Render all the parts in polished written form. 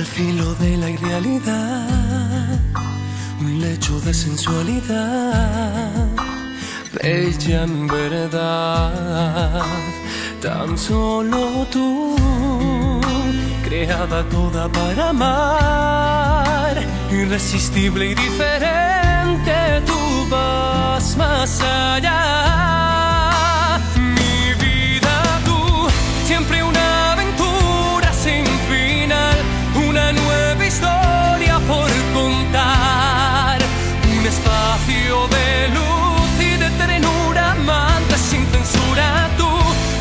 al filo de la irrealidad, un lecho de sensualidad, bella en verdad, tan solo tú, creada toda para amar, irresistible y diferente, tú vas más allá. Mi vida, tú, siempre una aventura sin final, una nueva historia por contar, un espacio de luz y de ternura, amantes sin censura, tú,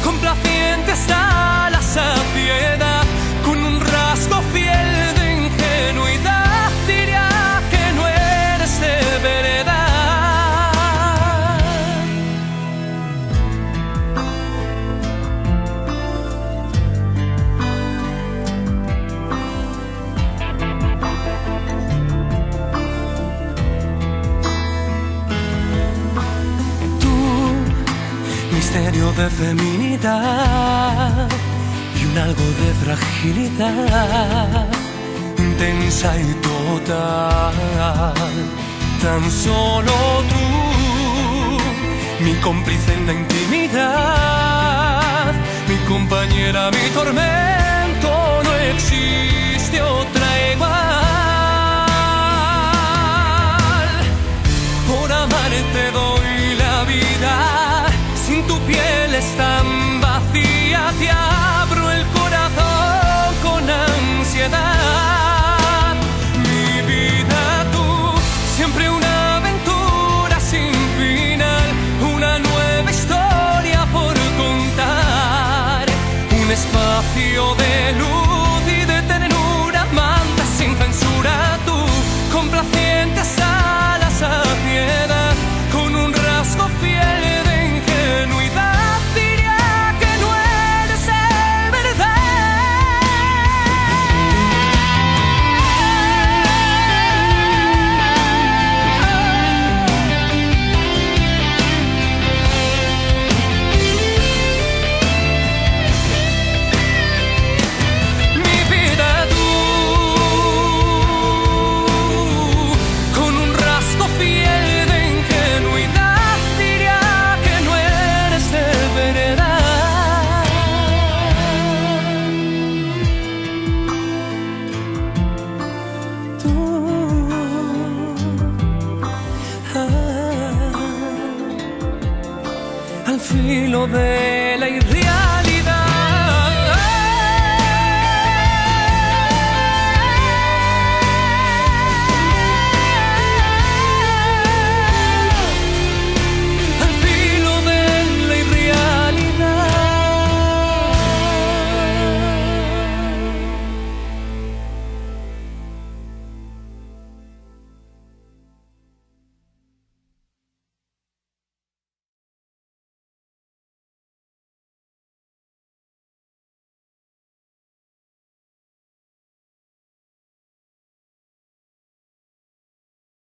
complaciente hasta la saciedad, con un rasgo fiel de ingenuidad, diría que no eres de verdad. Misterio de feminidad y un algo de fragilidad, intensa y total, tan solo tú, mi cómplice en la intimidad, mi compañera, mi tormento, no existe otra igual. Por amarte doy la vida, sin tu piel es tan vacía, te abro el corazón con ansiedad. Mi vida, tú, siempre una aventura sin final, una nueva historia por contar, un espacio de luz y de ternura, amantes sin censura, tú, complaciente hasta la saciedad, con un rasgo fiel de ingenuidad, diría que no eres de Mi vida, tú, con un rasgo fiel de ingenuidad, diría que no eres de verdad. Tú, al filo de